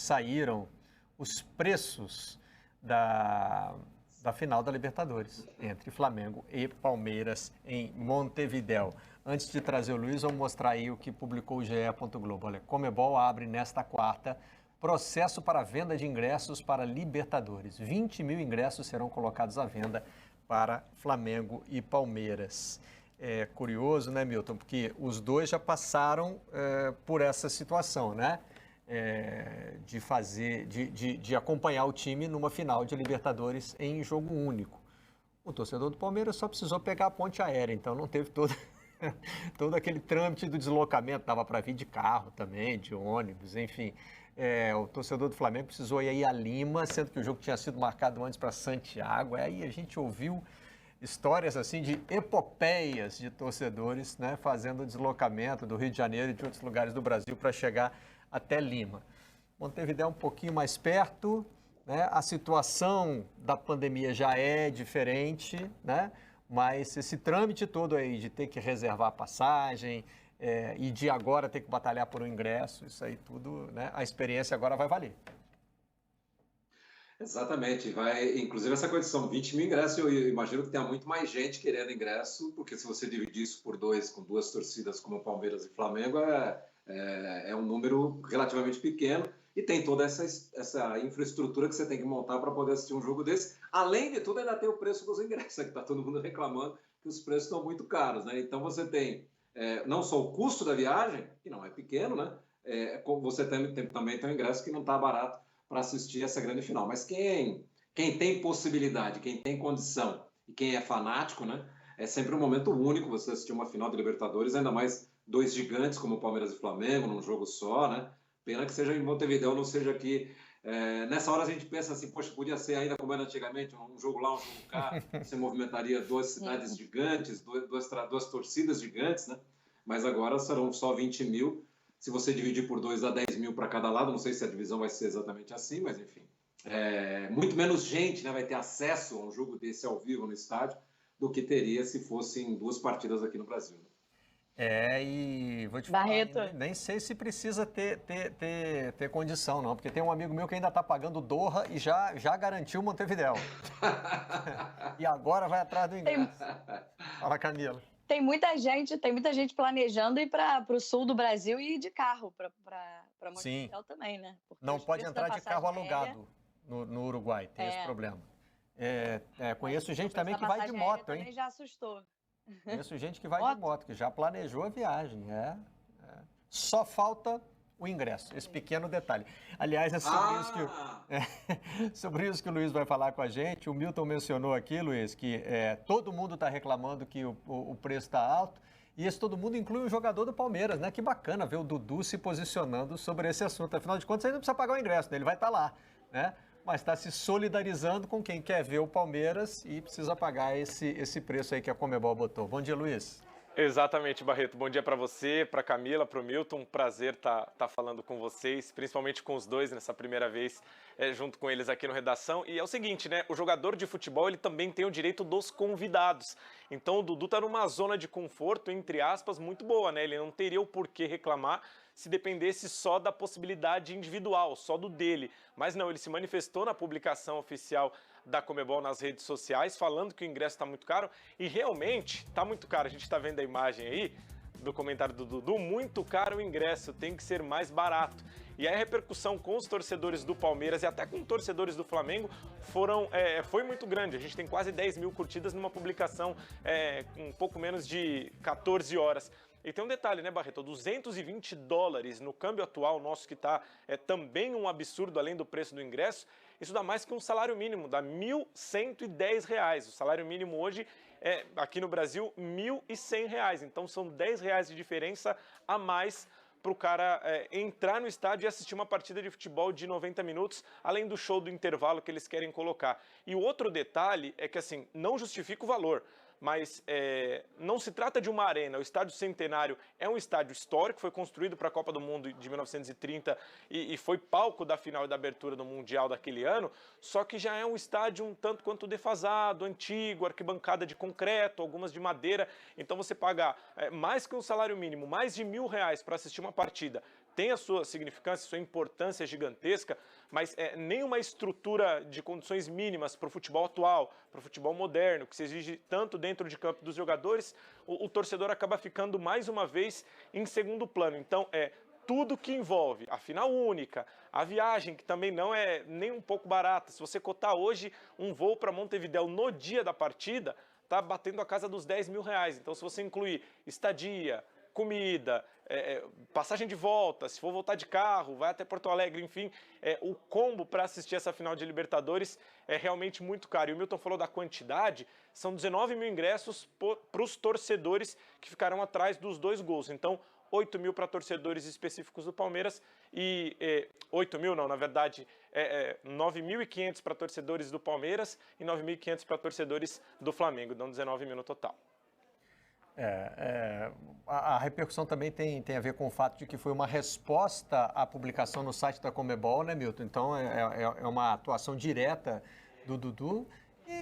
saíram os preços da final da Libertadores, entre Flamengo e Palmeiras em Montevidéu. Antes de trazer o Luiz, vamos mostrar aí o que publicou o GE. Globo. Olha, Conmebol abre nesta quarta processo para venda de ingressos para Libertadores. 20 mil ingressos serão colocados à venda para Flamengo e Palmeiras. É curioso, né, Milton? Porque os dois já passaram por essa situação, né? De acompanhar o time numa final de Libertadores em jogo único. O torcedor do Palmeiras só precisou pegar a ponte aérea, então não teve todo aquele trâmite do deslocamento, dava para vir de carro também, de ônibus, enfim. O torcedor do Flamengo precisou ir a Lima, sendo que o jogo tinha sido marcado antes para Santiago. Aí a gente ouviu histórias assim de epopeias de torcedores, né, fazendo o deslocamento do Rio de Janeiro e de outros lugares do Brasil para chegar até Lima. Montevidéu é um pouquinho mais perto, né? A situação da pandemia já é diferente, né? Mas esse trâmite todo aí de ter que reservar a passagem e de agora ter que batalhar por um ingresso, isso aí tudo, né? A experiência agora vai valer. Exatamente, inclusive essa condição, 20 mil ingressos, eu imagino que tenha muito mais gente querendo ingresso, porque se você dividir isso por dois, com duas torcidas como Palmeiras e Flamengo, é um número relativamente pequeno e tem toda essa infraestrutura que você tem que montar para poder assistir um jogo desse. Além de tudo, ainda tem o preço dos ingressos, que está todo mundo reclamando que os preços estão muito caros, né? Então você tem não só o custo da viagem, que não é pequeno, né? Você também tem um ingresso que não está barato para assistir essa grande final. Mas quem tem possibilidade, quem tem condição e quem é fanático, né? É sempre um momento único você assistir uma final de Libertadores, ainda mais dois gigantes como Palmeiras e Flamengo, num jogo só, né? Pena que seja em Montevidéu, não seja aqui. Nessa hora a gente pensa assim, poxa, podia ser ainda como era antigamente, um jogo lá, um jogo cá, você movimentaria duas cidades gigantes, duas torcidas gigantes, né? Mas agora serão só 20 mil. Se você dividir por dois, dá 10 mil para cada lado. Não sei se a divisão vai ser exatamente assim, mas enfim. Muito menos gente, né, vai ter acesso a um jogo desse ao vivo no estádio do que teria se fossem duas partidas aqui no Brasil. E vou te falar, nem sei se precisa ter condição, não, porque tem um amigo meu que ainda está pagando Doha e já garantiu Montevidéu. E agora vai atrás do ingresso. Fala, Camila. Tem muita gente planejando ir para o sul do Brasil e ir de carro para Montevidéu também, né? Porque não pode entrar de carro alugado no Uruguai, tem esse problema. Conheço gente também que vai de moto, hein? Também já assustou. Conheço gente que vai de moto, que já planejou a viagem. Só falta o ingresso, esse pequeno detalhe. Aliás, é sobre isso que o Luiz vai falar com a gente. O Milton mencionou aqui, Luiz, que todo mundo está reclamando que o preço está alto. E esse todo mundo inclui o jogador do Palmeiras, né? Que bacana ver o Dudu se posicionando sobre esse assunto. Afinal de contas, ele não precisa pagar o ingresso, né? Ele vai estar lá, né? Mas está se solidarizando com quem quer ver o Palmeiras e precisa pagar esse preço aí que a Conmebol botou. Bom dia, Luiz. Exatamente, Barreto. Bom dia para você, para Camila, para o Milton. Um prazer estar falando com vocês, principalmente com os dois nessa primeira vez, junto com eles aqui no Redação. E é o seguinte, né? O jogador de futebol, ele também tem o direito dos convidados. Então o Dudu está numa zona de conforto, entre aspas, muito boa, né? Ele não teria o porquê reclamar se dependesse só da possibilidade individual, só do dele. Mas não, ele se manifestou na publicação oficial da Conmebol nas redes sociais, falando que o ingresso está muito caro, e realmente está muito caro. A gente está vendo a imagem aí do comentário do Dudu, muito caro o ingresso, tem que ser mais barato. E aí a repercussão com os torcedores do Palmeiras e até com torcedores do Flamengo foi muito grande. A gente tem quase 10 mil curtidas numa publicação com um pouco menos de 14 horas. E tem um detalhe, né, Barreto? $220 no câmbio atual nosso, que está também um absurdo, além do preço do ingresso. Isso dá mais que um salário mínimo, dá R$ 1.110. O salário mínimo hoje aqui no Brasil, R$ 1.100. Então são R$ 10 de diferença a mais para o cara entrar no estádio e assistir uma partida de futebol de 90 minutos, além do show do intervalo que eles querem colocar. E o outro detalhe é que, assim, não justifica o valor, mas não se trata de uma arena. O Estádio Centenário é um estádio histórico, foi construído para a Copa do Mundo de 1930 e foi palco da final e da abertura do Mundial daquele ano, só que já é um estádio um tanto quanto defasado, antigo, arquibancada de concreto, algumas de madeira. Então você pagar mais que um salário mínimo, mais de R$ 1.000 para assistir uma partida, tem a sua significância, sua importância gigantesca, mas nenhuma estrutura de condições mínimas para o futebol atual, para o futebol moderno, que se exige tanto dentro de campo dos jogadores, o torcedor acaba ficando mais uma vez em segundo plano. Então, tudo que envolve a final única, a viagem, que também não é nem um pouco barata. Se você cotar hoje um voo para Montevidéu no dia da partida, está batendo a casa dos R$10 mil. Então, se você incluir estadia, comida, passagem de volta, se for voltar de carro, vai até Porto Alegre, enfim, o combo para assistir essa final de Libertadores é realmente muito caro. E o Milton falou da quantidade, são 19 mil ingressos para os torcedores que ficaram atrás dos 2 gols. Então, 8 mil para torcedores específicos do Palmeiras e 8 mil não, na verdade, 9.500 para torcedores do Palmeiras e 9.500 para torcedores do Flamengo, dão 19 mil no total. A repercussão também tem a ver com o fato de que foi uma resposta à publicação no site da Conmebol, né, Milton? Então, é uma atuação direta do Dudu.